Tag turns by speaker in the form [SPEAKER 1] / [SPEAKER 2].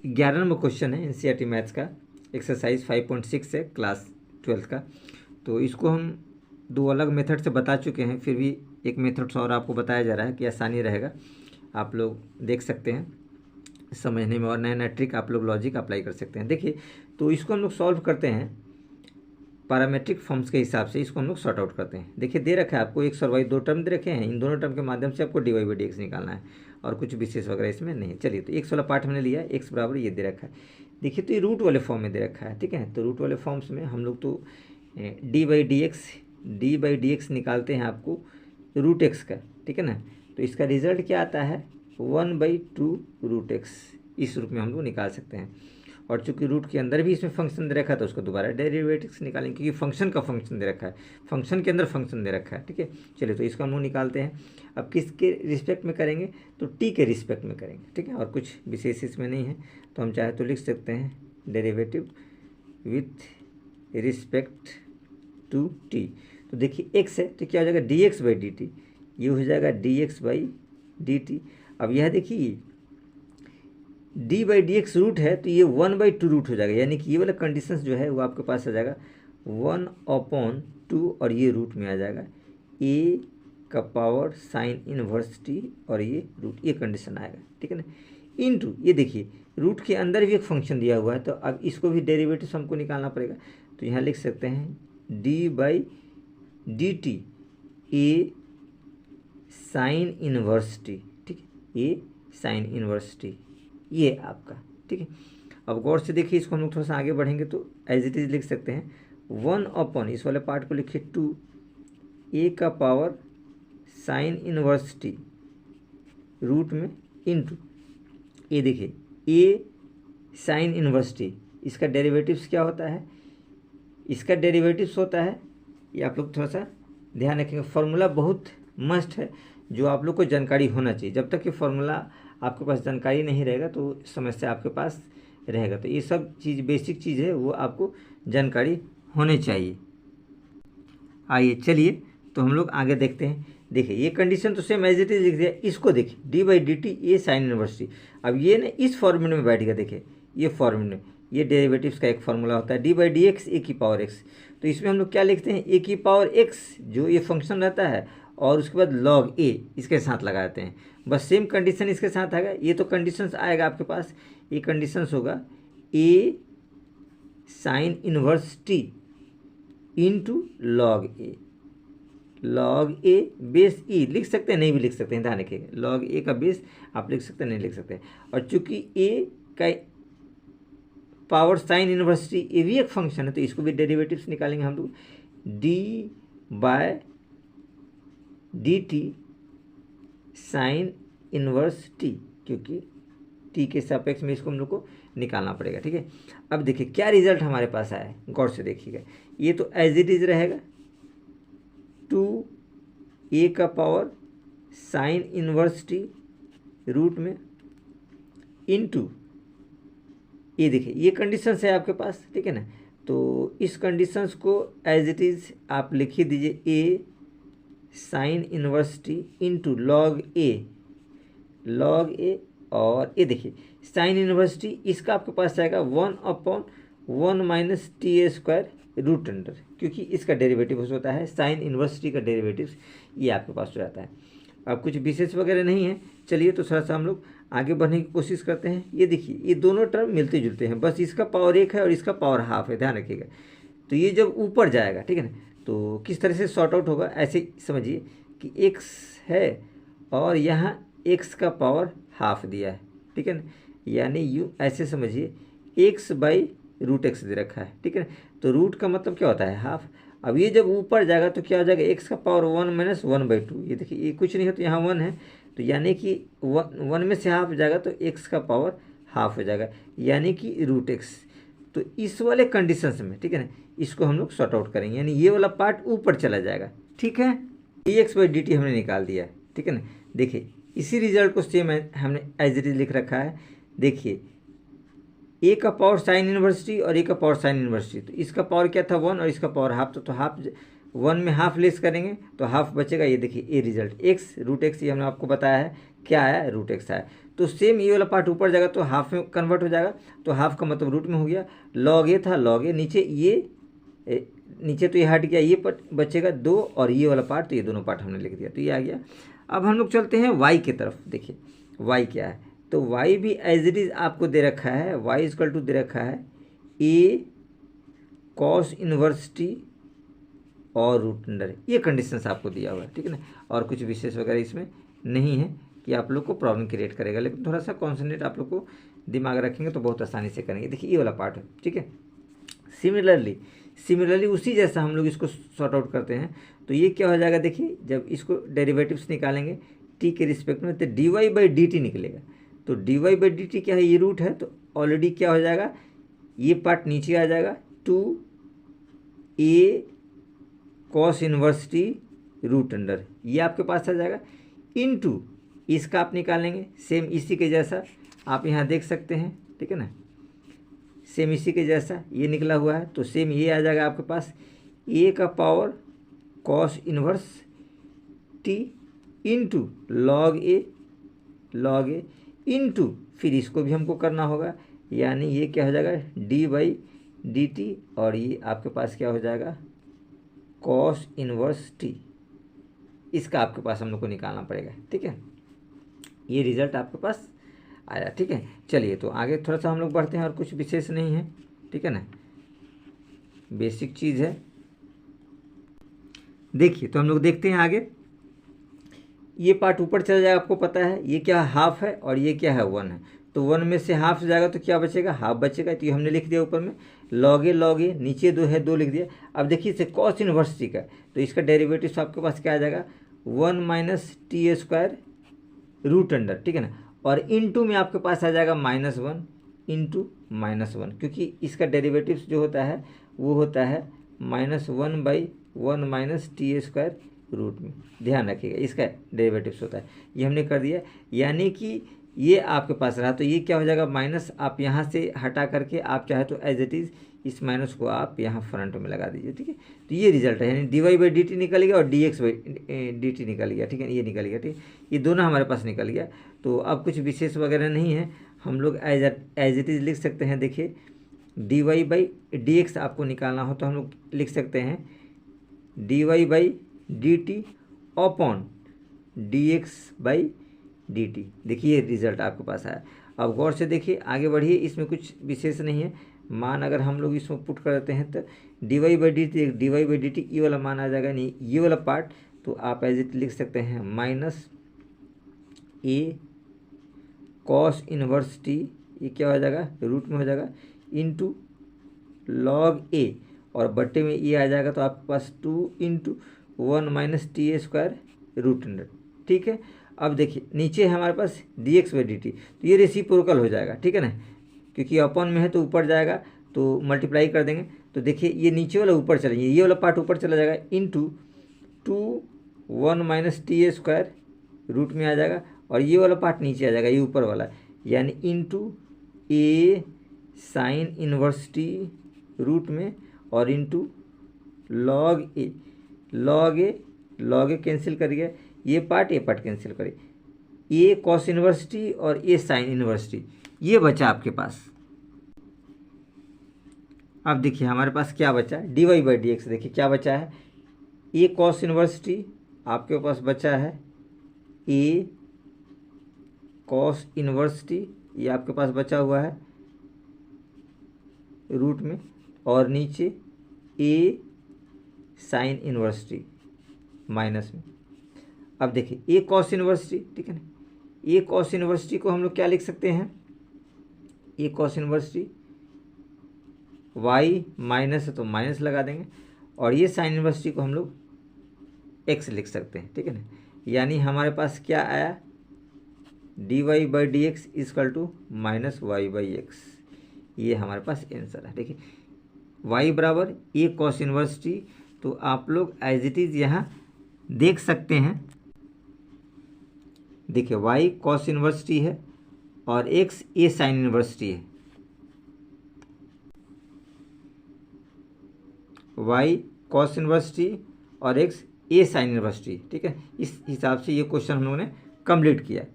[SPEAKER 1] 11 number question है NCERT maths का, exercise 5.6 है क्लास 12 का। तो इसको हम दो अलग मेथड से बता चुके हैं, फिर भी एक मेथड से और आपको बताया जा रहा है कि आसानी रहेगा, आप लोग देख सकते हैं समझने में, और नया नया ट्रिक आप लोग लॉजिक अप्लाई कर सकते हैं। देखिए, तो इसको हम लोग सॉल्व करते हैं पैरामेट्रिक फॉर्म्स के हिसाब से, इसको हम लोग सॉर्ट आउट करते हैं। देखिए, दे रखा है आपको एक्स और वाई दो टर्म दे रखे हैं, इन दोनों टर्म के माध्यम से आपको d y by d x निकालना है, और कुछ विशेष वगैरह इसमें नहीं है। चलिए, तो एक्स वाला पार्ट हमने लिया, एक्स बराबर ये दे रखा है। देखिए, तो ये रूट वाले फॉर्म में दे रखा है, ठीक है। तो रूट वाले फॉर्म्स में हम लोग तो डी बाई डी एक्स निकालते हैं आपको रूट एक्स का, ठीक है ना। तो इसका रिजल्ट क्या आता है 1/2 रूट एक्स, इस रूप में हम लोग निकाल सकते हैं। और चूंकि रूट के अंदर भी इसमें फंक्शन दे रखा है तो उसको दोबारा डेरिवेटिव्स निकालेंगे, क्योंकि फंक्शन का फंक्शन दे रखा है, फंक्शन के अंदर फंक्शन दे रखा है, ठीक है। चलिए, तो इसको हम लोग निकालते हैं। अब किसके रिस्पेक्ट में करेंगे, तो टी के रिस्पेक्ट में करेंगे, ठीक है। और कुछ विशेष इसमें नहीं है, तो हम चाहे तो लिख सकते हैं derivative with respect to t. तो देखिए, एक्स है तो क्या हो जाएगा d x by d t, ये हो जाएगा d x by d t. अब यह देखिए d by d x root है तो ये 1/2 रूट हो जाएगा, यानी कि ये वाला कंडीशंस जो है वो आपके पास आ जाएगा 1/2, और ये रूट में आ जाएगा ए का पावर साइन इनवर्स टी, और ये रूट, ये कंडीशन आएगा, ठीक है ना। इनटू ये देखिए रूट के अंदर भी एक फंक्शन दिया हुआ है, तो अब इसको भी डेरिवेटिव हमको निकालना पड़ेगा। तो यहाँ लिख सकते हैं D by d T A sine inverse T, ठीक है, ए साइन इनवर्स टी, ये आपका, ठीक है। अब गौर से देखिए, इसको हम लोग थोड़ा सा आगे बढ़ेंगे तो एज इट इज लिख सकते हैं 1/, इस वाले पार्ट को लिखिए 2 ए का power sine inverse t root में इनटू ये देखिए ए साइन इनवर्स टी, इसका डेरिवेटिव्स क्या होता है, इसका डेरिवेटिव्स होता है, ये आप लोग थोड़ा सा ध्यान रखेंगे, फॉर्मूला बहुत मस्ट है जो आप लोग को जानकारी होना चाहिए। जब तक ये फॉर्मूला आपके पास जानकारी नहीं रहेगा तो समस्या आपके पास रहेगा। तो ये सब चीज़ बेसिक चीज़ है, वो आपको जानकारी होनी चाहिए। आइए चलिए, तो हम लोग आगे देखते हैं। देखिए, ये कंडीशन तो सेम एज इट इज लिख दिया, इसको देखिए d by d T A sine inverse T. अब ये ना इस फॉर्मूले में बैठ गया, देखिए ये फॉर्मूले, ये डेरिवेटिव्स का एक फॉर्मूला होता है डी बाई डी एक्स ए की पावर एक्स। तो इसमें हम लोग क्या लिखते हैं ए की पावर एक्स, जो ये फंक्शन रहता है, और उसके बाद लॉग ए इसके साथ लगाते हैं, बस सेम कंडीशन इसके साथ आएगा। ये तो कंडीशंस आएगा आपके पास, ये कंडीशंस होगा a sine inverse t into log a, log a base e लिख सकते हैं, नहीं भी लिख सकते हैं, ध्यान रखिएगा, लॉग ए का बेस आप लिख सकते हैं, नहीं लिख सकते हैं। और चूंकि ए का पावर साइन इनवर्स टी ये भी एक फंक्शन है, तो इसको भी डेरिवेटिव्स निकालेंगे हम लोग d by d t sine inverse t, क्योंकि टी के सापेक्ष में इसको हम लोग को निकालना पड़ेगा, ठीक है। अब देखिए क्या रिजल्ट हमारे पास आया है, गौर से देखिएगा, ये तो एज इट इज रहेगा 2 ए का power sine inverse t root में इनटू ये देखिए ये कंडीशंस है आपके पास, ठीक है ना। तो इस कंडीशंस को एज इट इज आप लिख ही दीजिए a sine inverse t into log a, और ये देखिए साइन इनवर्स टी, इसका आपके पास आएगा 1/1 minus t a square root under, क्योंकि इसका डेरिवेटिव होता है साइन इनवर्स टी का डेरिवेटिव, ये आपके पास हो जाता है। अब कुछ विशेष वगैरह नहीं है। चलिए, तो थोड़ा सा हम लोग आगे बढ़ने की कोशिश करते हैं। ये देखिए ये दोनों टर्म मिलते जुलते हैं, बस इसका पावर 1 है और इसका पावर हाफ है, ध्यान रखिएगा। तो ये जब ऊपर जाएगा, ठीक है ना, तो किस तरह से सॉर्ट आउट होगा, ऐसे समझिए कि x है और यहाँ x का पावर हाफ दिया है, ठीक है ना, यानी यूँ ऐसे समझिए x बाई रूट एक्स दे रखा है, ठीक है ना। तो रूट का मतलब क्या होता है हाफ। अब ये जब ऊपर जाएगा तो क्या हो जाएगा x का पावर 1 माइनस 1/2, ये देखिए ये कुछ नहीं है तो यहाँ 1 है, तो यानी कि 1 में से हाफ जाएगा तो x का पावर हाफ हो जाएगा, यानी कि रूट एक्स। तो इस वाले कंडीशंस में, ठीक है ना, इसको हम लोग सॉर्ट आउट करेंगे, यानी ये वाला पार्ट ऊपर चला जाएगा, ठीक है। D x by d T हमने निकाल दिया, ठीक है ना। देखिए इसी रिजल्ट को सेम हमने एज इट इज लिख रखा है। देखिए ए का पावर साइन इनवर्स टी और ए का पावर साइन इनवर्स टी, तो इसका पावर क्या था 1 और इसका पावर हाफ, तो हाफ 1 में हाफ लेस करेंगे तो हाफ बचेगा। ये देखिए a result x root x, ये हमने आपको बताया है क्या आया, रूट एक्स आया। तो सेम ये वाला पार्ट ऊपर जाएगा तो हाफ में कन्वर्ट हो जाएगा, तो हाफ का मतलब रूट में हो गया। लॉग ए था, लॉग ए नीचे नीचे तो ये हट गया, ये बचेगा 2 और ये वाला पार्ट, तो ये दोनों पार्ट हमने लिख दिया, तो ये आ गया। अब हम लोग चलते हैं y की तरफ। देखिए y क्या है, तो y भी एज इट इज आपको दे रखा है, y इक्वल टू दे रखा है a cos इनवर्स t और रूट अंडर, ये कंडीशंस आपको दिया हुआ है, ठीक है ना। और कुछ विशेष वगैरह इसमें नहीं है कि आप लोग को प्रॉब्लम क्रिएट करेगा, लेकिन थोड़ा सा कॉन्सेंट्रेट आप लोग को दिमाग रखेंगे तो बहुत आसानी से करेंगे। देखिए ये वाला पार्ट है, ठीक है। सिमिलरली उसी जैसा हम लोग इसको सॉर्ट आउट करते हैं, तो ये क्या हो जाएगा, देखिए जब इसको डेरिवेटिव्स निकालेंगे टी के रिस्पेक्ट में, तो d y by d t निकलेगा। तो d y by d t क्या है, ये रूट है, तो ऑलरेडी क्या हो जाएगा, ये पार्ट नीचे आ जाएगा, 2a cos inverse t root under, ये आपके पास आ जाएगा, इनटू इसका आप निकालेंगे सेम इसी के जैसा, आप यहाँ देख सकते हैं, ठीक है ना, सेम इसी के जैसा ये निकला हुआ है, तो सेम ये आ जाएगा आपके पास a का power cos inverse t into log a into फिर इसको भी हमको करना होगा, यानी ये क्या हो जाएगा डी बाई डी टी, और ये आपके पास क्या हो जाएगा cos इनवर्स t, इसका आपके पास हम लोग को निकालना पड़ेगा, ठीक है। ये रिजल्ट आपके पास आया, ठीक है। चलिए तो आगे थोड़ा सा हम लोग बढ़ते हैं, और कुछ विशेष नहीं है, ठीक है ना, बेसिक चीज़ है। देखिए तो हम लोग देखते हैं आगे, ये पार्ट ऊपर चला जाएगा, आपको पता है ये क्या हाफ है और ये क्या है 1 है, तो 1 में से हाफ जाएगा तो क्या बचेगा, हाफ बचेगा, तो ये हमने लिख दिया ऊपर में लॉग ए नीचे 2 है, 2 लिख दिया। अब देखिए इसे कॉस इनवर्स टी का, तो इसका डेरिवेटिव आपके पास क्या आ जाएगा 1 minus t square root under, ठीक है ना, और इनटू में आपके पास आ जाएगा -1 इंटू -1, क्योंकि इसका डेरिवेटिव्स जो होता है वो होता है -1/1 माइनस टी स्क्वायर रूट में, ध्यान रखिएगा इसका डेरिवेटिव्स होता है, ये हमने कर दिया। यानी कि ये आपके पास रहा, तो ये क्या हो जाएगा माइनस, आप यहाँ से हटा करके आप चाहे तो एज इट इज़ इस माइनस को आप यहाँ फ्रंट में लगा दीजिए, ठीक है। तो ये रिजल्ट है, यानी d y by d t निकल गया और d x by d t निकल गया, ठीक है, ये निकल गया, ठीक है, ये दोनों हमारे पास निकल गया। तो अब कुछ विशेष वगैरह नहीं है, हम लोग एज इट इज़ लिख सकते हैं। देखिए d y by d x आपको निकालना हो तो हम लोग लिख सकते हैं d y by d t upon d x by d t, देखिए रिजल्ट आपके पास आया। अब गौर से देखिए आगे बढ़िए, इसमें कुछ विशेष नहीं है, मान अगर हम लोग इसमें पुट कर देते हैं तो d y by d t ये वाला मान आ जाएगा, नहीं ये वाला पार्ट, तो आप एज इट लिख सकते हैं माइनस ए कॉस इनवर्स टी, ये क्या हो जाएगा रूट में हो जाएगा, इंटू लॉग ए, और बट्टे में ये आ जाएगा, तो आपके पास 2 into 1 minus t square root under, ठीक है। अब देखिए नीचे है हमारे पास d x by d t, तो ये रेसिप्रोकल हो जाएगा, ठीक है ना, क्योंकि अपॉन में है तो ऊपर जाएगा, तो मल्टीप्लाई कर देंगे, तो देखिए ये नीचे वाला ऊपर चलेंगे, ये वाला पार्ट ऊपर चला जाएगा, into 2 1 minus t square root में आ जाएगा, और ये वाला पार्ट नीचे आ जाएगा, ये ऊपर वाला, यानी इंटू ए साइन इनवर्स टी रूट में, और इंटू लॉग ए कैंसिल करिए, ये पार्ट कैंसिल करिए, ए कॉस इनवर्स टी और ए साइन इनवर्स टी, ये बचा आपके पास। अब देखिए हमारे पास क्या बचा है, d y by d x, देखिए क्या बचा है, ए कॉस इनवर्स टी आपके पास बचा है, ए कॉस इनवर्स टी ये आपके पास बचा हुआ है रूट में, और नीचे ए साइन इनवर्स टी माइनस में। अब देखिए ए कॉस इनवर्स टी, ठीक है ना, ए कॉस इनवर्स टी को हम लोग क्या लिख सकते हैं, a cos inverse t y minus है तो माइनस लगा देंगे, और ये साइन इनवर्स टी को हम लोग एक्स लिख सकते हैं, ठीक है ना, यानी हमारे पास क्या आया d y by d x is equal to minus y by x, ये हमारे पास आंसर है। देखिए वाई बराबर ए कॉस इनवर्स टी, तो आप लोग एज इट इज़ यहाँ देख सकते हैं, देखिए वाई कॉस इनवर्स टी है और एक्स ए साइन इनवर्स टी है, वाई कॉस इनवर्स टी और एक्स ए साइन इनवर्स टी, ठीक है। इस हिसाब से ये क्वेश्चन हम लोगों ने कंप्लीट किया।